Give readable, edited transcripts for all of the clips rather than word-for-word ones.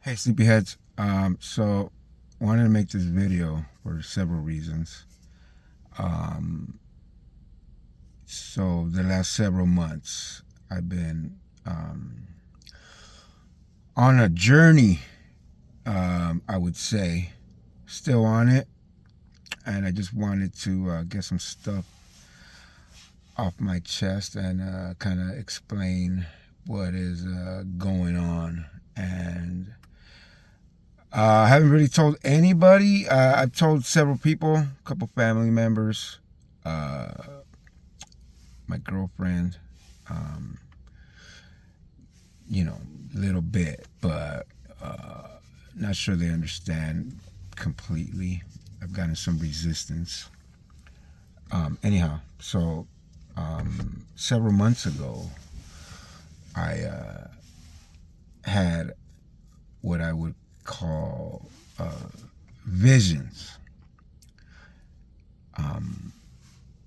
Hey, sleepyheads. So wanted to make this video for several reasons. Um, so the last several months, I've been on a journey. I would say, still on it, and I just wanted to get some stuff off my chest and kind of explain what is going on. And I haven't really told anybody. I've told several people, a couple family members, uh, my girlfriend, um, little bit, but not sure they understand completely. I've gotten some resistance. Anyhow, so several months ago, I had what I would call visions.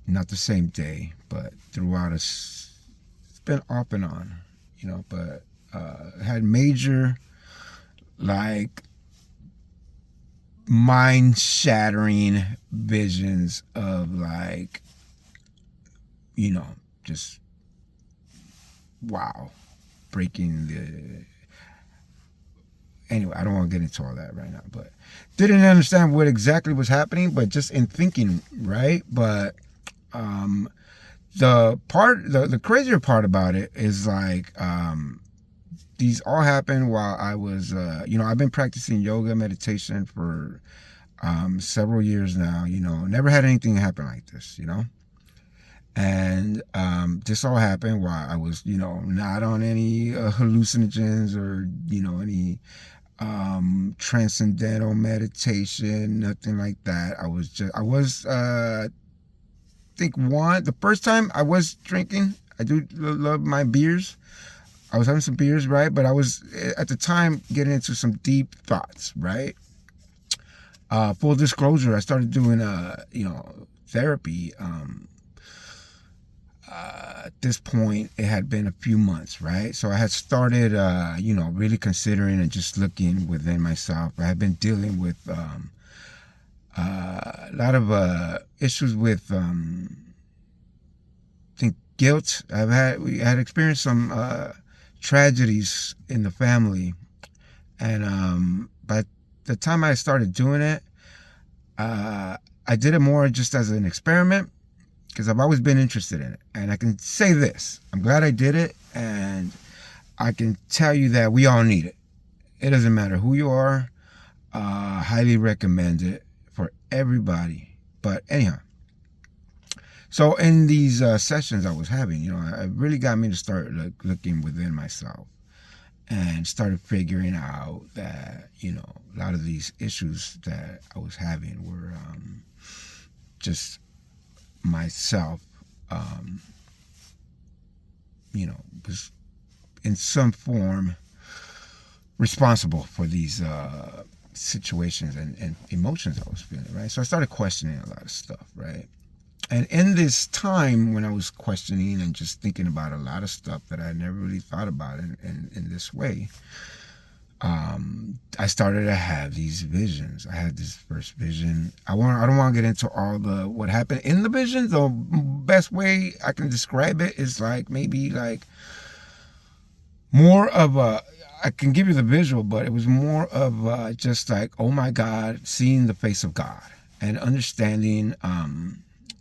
Not the same day, but throughout it's been off and on, but had major, like, mind shattering visions of, like, just wow, breaking the. Anyway, I don't want to get into all that right now, but didn't understand what exactly was happening, but just in thinking, right? But um, the crazier part about it is, like, these all happened while I was, I've been practicing yoga meditation for several years now. Never had anything happen like this. And this all happened while I was, not on any hallucinogens or, any transcendental meditation, nothing like that. The first time I was drinking, I do love my beers. I was having some beers, right? But I was, at the time, getting into some deep thoughts, right? Full disclosure, I started doing, therapy. At this point, it had been a few months, right? So I had started, really considering and just looking within myself. I had been dealing with a lot of issues with, I think, guilt. We had experienced some tragedies in the family, and by the time I started doing it, I did it more just as an experiment because I've always been interested in it. And I can say this, I'm glad I did it, and I can tell you that we all need it. It doesn't matter who you are. Highly recommend it for everybody. But anyhow, so in these sessions I was having, it really got me to start looking within myself and started figuring out that, a lot of these issues that I was having were just myself, was in some form responsible for these situations and emotions I was feeling, right? So I started questioning a lot of stuff, right? And in this time when I was questioning and just thinking about a lot of stuff that I never really thought about in this way, I started to have these visions. I had this first vision. I don't want to get into all what happened in the vision. The best way I can describe it is like maybe like more of a. I can give you the visual, but it was more of just like, oh my God, seeing the face of God and understanding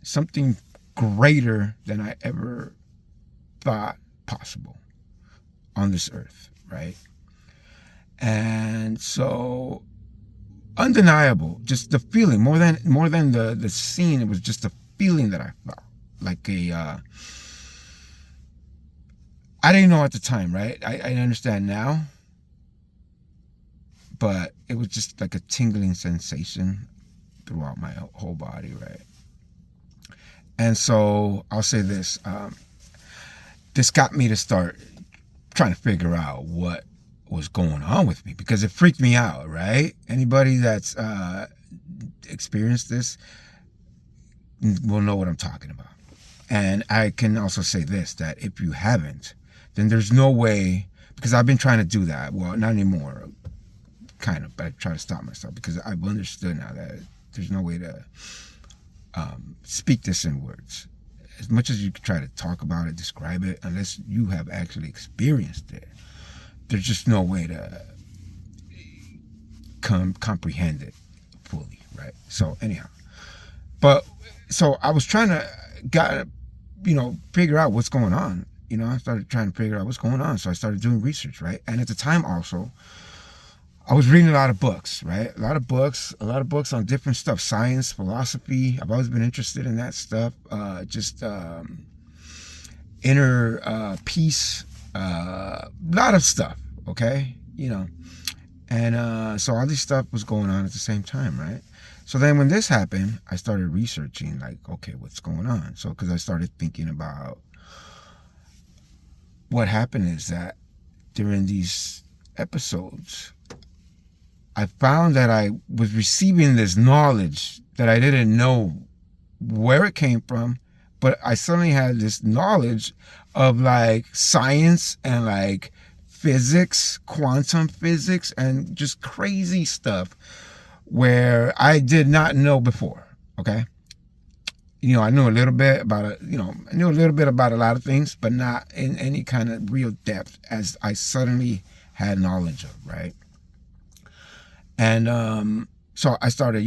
something greater than I ever thought possible on this earth, right? And so, undeniable, just the feeling more than the scene. It was just the feeling that I felt, like I didn't know at the time, right? I understand now, but it was just like a tingling sensation throughout my whole body, right? And so I'll say this: this got me to start trying to figure out what was going on with me, because it freaked me out, right? Anybody that's experienced this will know what I'm talking about. And I can also say this, that if you haven't, then there's no way, because I've been trying to do that. Well, not anymore. kind of, but I try to stop myself because I've understood now that there's no way to speak this in words. As much as you try to talk about it, describe it, unless you have actually experienced it, there's just no way to comprehend it fully, right? So anyhow, so I was trying to figure out what's going on. I started trying to figure out what's going on. So I started doing research, right? And at the time also, I was reading a lot of books, right? A lot of books on different stuff, science, philosophy. I've always been interested in that stuff. Just inner peace, a lot of stuff, okay? And so all this stuff was going on at the same time, right? So then when this happened, I started researching, like, okay, what's going on? So, because I started thinking about what happened is that during these episodes, I found that I was receiving this knowledge that I didn't know where it came from, but I suddenly had this knowledge of like science and like physics, quantum physics, and just crazy stuff where I did not know before. Okay. I knew a little bit about a lot of things, but not in any kind of real depth as I suddenly had knowledge of, right? And so I started,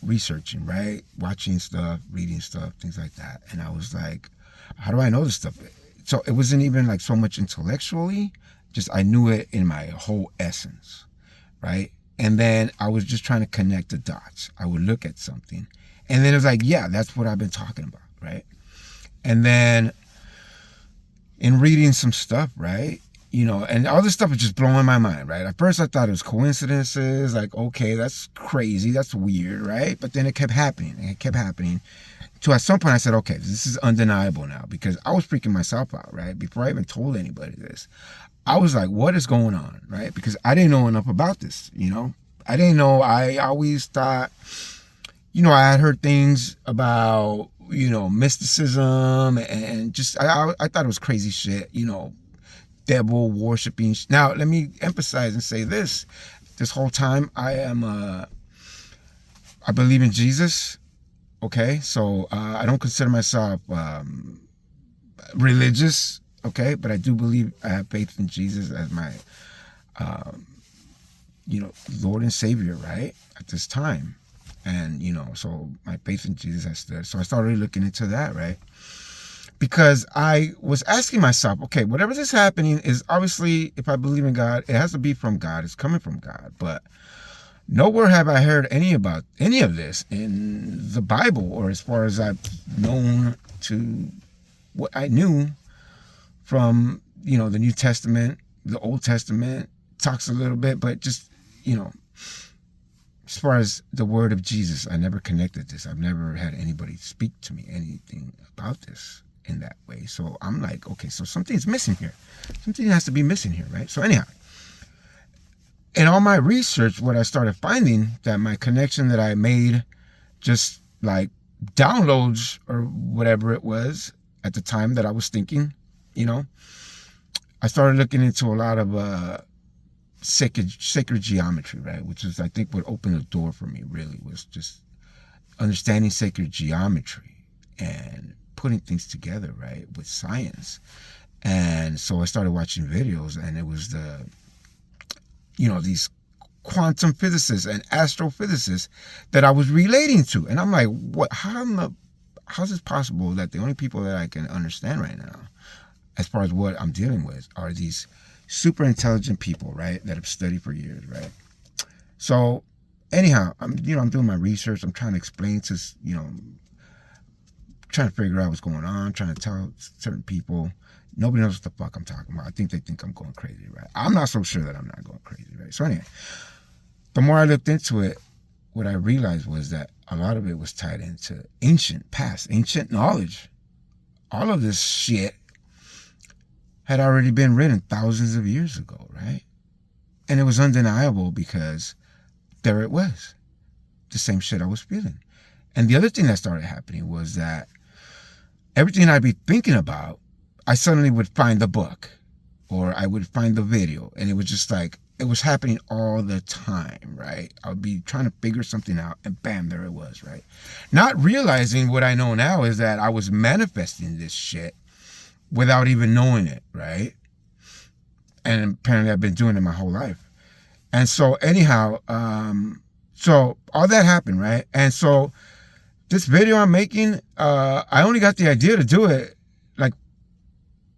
researching, right? Watching stuff, reading stuff, things like that. And I was like, how do I know this stuff? So it wasn't even like so much intellectually, just I knew it in my whole essence, right? And then I was just trying to connect the dots. I would look at something, and then it was like, yeah, that's what I've been talking about, right? And then in reading some stuff, right? And all this stuff was just blowing my mind, right? At first I thought it was coincidences, like, okay, that's crazy, that's weird, right? But then it kept happening, So at some point I said, okay, this is undeniable now, because I was freaking myself out, right? Before I even told anybody this, I was like, what is going on, right? Because I didn't know enough about this, I didn't know. I always thought, I had heard things about, mysticism and just, I thought it was crazy shit, devil worshiping. Now, let me emphasize and say this whole time, I believe in Jesus. Okay. So, I don't consider myself, religious. Okay. But I do believe I have faith in Jesus as my, Lord and Savior, right? At this time. And, so my faith in Jesus has stood. So I started looking into that, right? Because I was asking myself, okay, whatever is happening is obviously, if I believe in God, it has to be from God. It's coming from God. But nowhere have I heard any of this in the Bible, or as far as I've known to what I knew from, the New Testament. The Old Testament talks a little bit, but just, as far as the word of Jesus, I never connected this. I've never had anybody speak to me anything about this in that way. So I'm like, okay, so something's missing here. Something has to be missing here, right? So anyhow, in all my research, what I started finding, that my connection that I made, just like downloads or whatever it was at the time that I was thinking, I started looking into a lot of sacred geometry, right? Which is, I think, what opened the door for me, really, was just understanding sacred geometry and putting things together, right, with science. And so I started watching videos, and it was these quantum physicists and astrophysicists that I was relating to. And I'm like, what? How's it possible that the only people that I can understand right now, as far as what I'm dealing with, are these super intelligent people, right, that have studied for years, right? So anyhow, I'm doing my research. I'm trying to explain to, trying to figure out what's going on, trying to tell certain people. Nobody knows what the fuck I'm talking about. I think they think I'm going crazy, right? I'm not so sure that I'm not going crazy, right? So anyway, the more I looked into it, what I realized was that a lot of it was tied into ancient knowledge. All of this shit had already been written thousands of years ago, right? And it was undeniable, because there it was, the same shit I was feeling. And the other thing that started happening was that everything I'd be thinking about, I suddenly would find the book, or I would find the video, and it was just like it was happening all the time, right? I would be trying to figure something out, and bam, there it was, right? Not realizing what I know now is that I was manifesting this shit without even knowing it, right? And apparently I've been doing it my whole life. And so anyhow, so all that happened, right? And so this video I'm making, I only got the idea to do it like,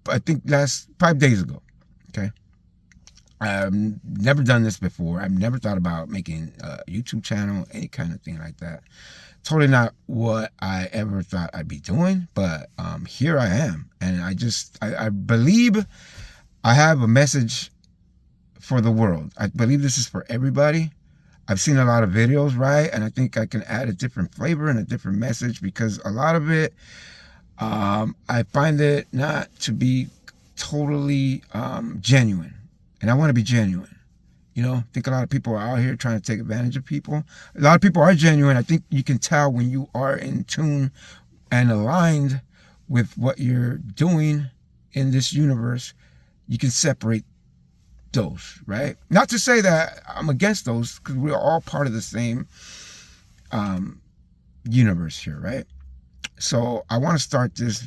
I think last 5 days ago, okay? I've never done this before. I've never thought about making a YouTube channel, any kind of thing like that. Totally not what I ever thought I'd be doing, but here I am. And I believe I have a message for the world. I believe this is for everybody. I've seen a lot of videos, right? And I think I can add a different flavor and a different message, because a lot of it, I find it not to be totally genuine. And I want to be genuine. You know, I think a lot of people are out here trying to take advantage of people. A lot of people are genuine. I think you can tell when you are in tune and aligned with what you're doing in this universe. You can separate those, right? Not to say that I'm against those, because we're all part of the same universe here, right? So I want to start this,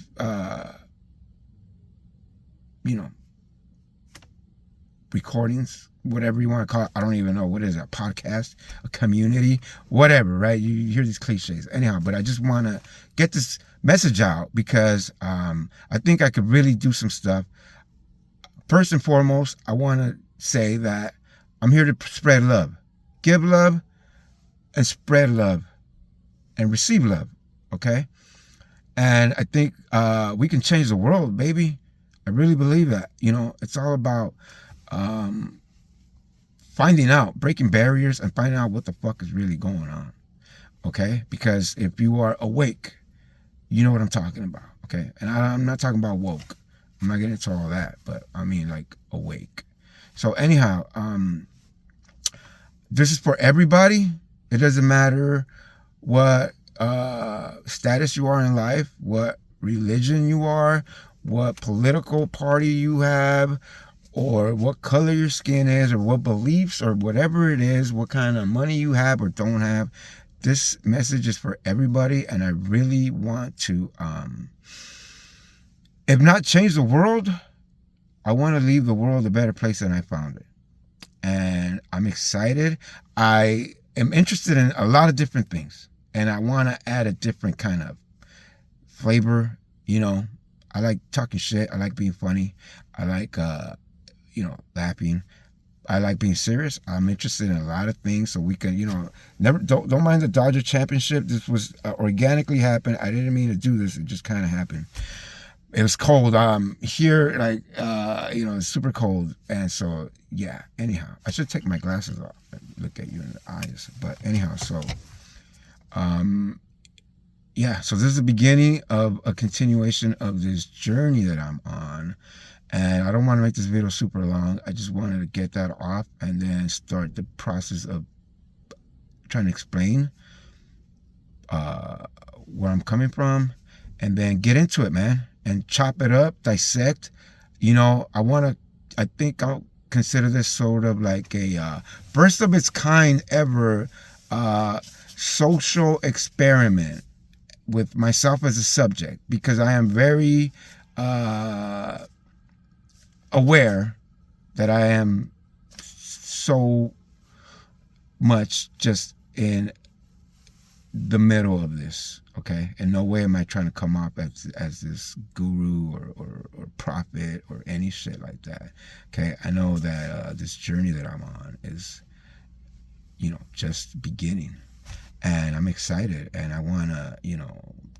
recordings, whatever you want to call it. I don't even know. What is it? A podcast? A community? Whatever, right? You hear these cliches. Anyhow, but I just want to get this message out, because I think I could really do some stuff. First and foremost, I want to say that I'm here to spread love. Give love and spread love and receive love, okay? And I think we can change the world, baby. I really believe that. You know, it's all about finding out, breaking barriers, and finding out what the fuck is really going on, okay? Because if you are awake, you know what I'm talking about, okay? And I'm not talking about woke. I'm not getting into all that, but I mean like awake. So anyhow, this is for everybody. It doesn't matter what status you are in life, what religion you are, what political party you have, or what color your skin is, or what beliefs, or whatever it is, what kind of money you have or don't have. This message is for everybody, and I really want to, if not change the world, I want to leave the world a better place than I found it. And I'm excited. I am interested in a lot of different things, and I want to add a different kind of flavor. You know, I like talking shit. I like being funny. I like, laughing. I like being serious. I'm interested in a lot of things, so we can, don't mind the Dodger championship. This was organically happened. I didn't mean to do this. It just kind of happened. It was cold. Here, like, it's super cold. And so, yeah, anyhow, I should take my glasses off and look at you in the eyes. But anyhow, so, so this is the beginning of a continuation of this journey that I'm on. And I don't want to make this video super long. I just wanted to get that off and then start the process of trying to explain where I'm coming from, and then get into it, man, and chop it up, dissect. I think I'll consider this sort of like a first of its kind ever social experiment with myself as a subject, because I am very aware that I am so much just in the middle of this, okay? In no way am I trying to come up as this guru or prophet or any shit like that, okay? I know that this journey that I'm on is, just beginning, and I'm excited, and I want to,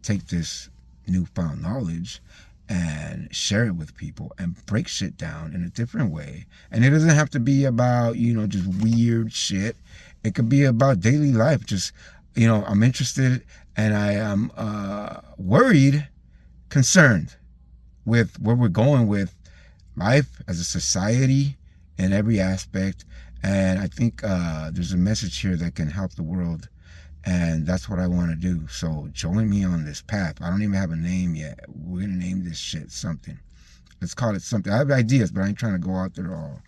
take this newfound knowledge and share it with people and break shit down in a different way. And it doesn't have to be about, just weird shit. It could be about daily life. Just, I'm interested, and I am worried, concerned with where we're going with life as a society in every aspect. And I think there's a message here that can help the world. And that's what I want to do. So join me on this path. I don't even have a name yet. We're going to name this shit something. Let's call it something. I have ideas, but I ain't trying to go out there all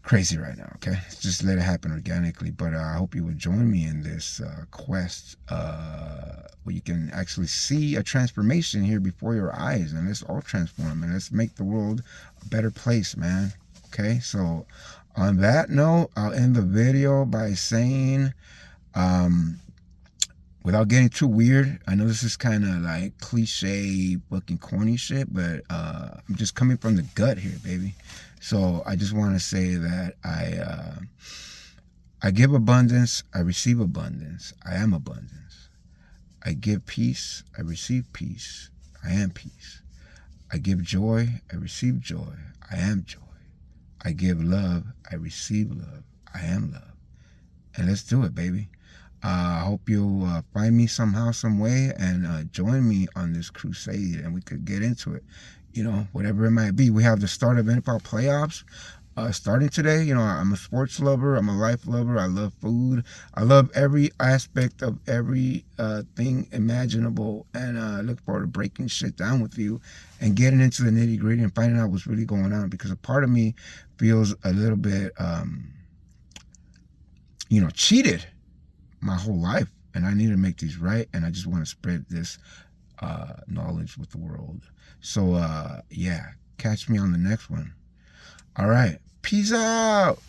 crazy right now, okay? Just let it happen organically. But I hope you will join me in this quest where you can actually see a transformation here before your eyes, and let's all transform and let's make the world a better place, man. Okay, so on that note, I'll end the video by saying, without getting too weird, I know this is kind of like cliche fucking corny shit, but I'm just coming from the gut here, baby. So I just want to say that I give abundance, I receive abundance, I am abundance. I give peace, I receive peace, I am peace. I give joy, I receive joy, I am joy. I give love, I receive love, I am love. And let's do it, baby. I hope you'll find me somehow, some way, and join me on this crusade, and we could get into it. You know, whatever it might be. We have the start of NFL playoffs starting today. You know, I'm a sports lover. I'm a life lover. I love food. I love every aspect of every thing imaginable, and I look forward to breaking shit down with you and getting into the nitty gritty and finding out what's really going on, because a part of me feels a little bit, cheated my whole life, and I need to make these right, and I just want to spread this knowledge with the world. So yeah, catch me on the next one. All right, peace out.